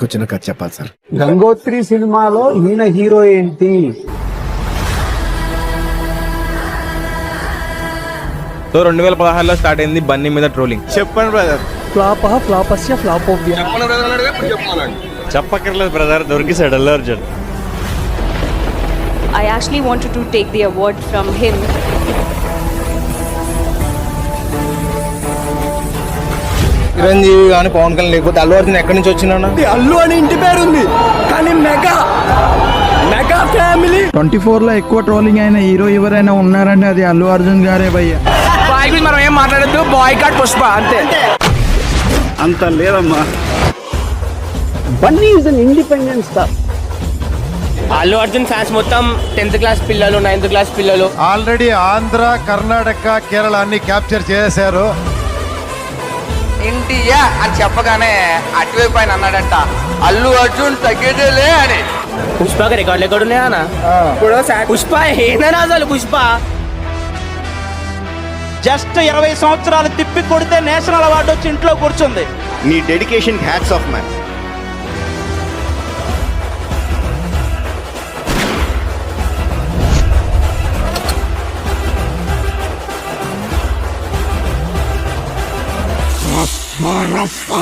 తీసుకొచ్చిన కథ చెప్పాలి సార్. గంగోత్రి సినిమాలో ఈయన హీరో ఏంటి? సో 2016లో స్టార్ట్ అయింది బన్నీ మీద ట్రోలింగ్. చెప్పండి బ్రదర్. ఫ్లాపస్య ఫ్లాపోబియా చెప్పక్కర్లేదు బ్రదర్, దొరికిసాడు Allu Arjun. I actually wanted to take the award from him. Chiranjeevi కానీ పవన్ కళ్యాణ్ లేకపోతే అల్లు అర్జున్ ఎక్కడి నుంచి వచ్చినా? అల్లు అని ఇంటి పేరు ఉంది కానీ మెగా ఫ్యామిలీ. 24 లో ఎక్కువ ట్రోలింగ్ అయిన హీరో ఎవరైనా ఉన్నారంటే అది అల్లు అర్జున్ గారే భయ్య. బాయ్ గురించి మనం ఏం మాట్లాడద్దు, బాయ్ కాట్ పుష్ప అంతే. అంత లేదమ్మా. Bunny is an independent star. Allu Arjun fans మొత్తం 10th క్లాస్ పిల్లలు, 9th క్లాస్ పిల్లలు. ఆల్రెడీ ఆంధ్ర, కర్ణాటక, కేరళ అన్ని క్యాప్చర్ చేశారు. ఇండియా అని చెప్పగానే అటువైపు ఆయన అన్నాడంట, అల్లు అర్జున్ తగ్గేదేలే అని. పుష్పకి రికార్డులు ఎక్కడ ఉన్నాయా అన్న? పుష్ప ఏదైనా అసలు పుష్ప జస్ట్ 20 సంవత్సరాలు తిప్పి కొడితే నేషనల్ అవార్డు వచ్చి ఇంట్లో కూర్చుంది. నీ dedication hats off man. Maraffa.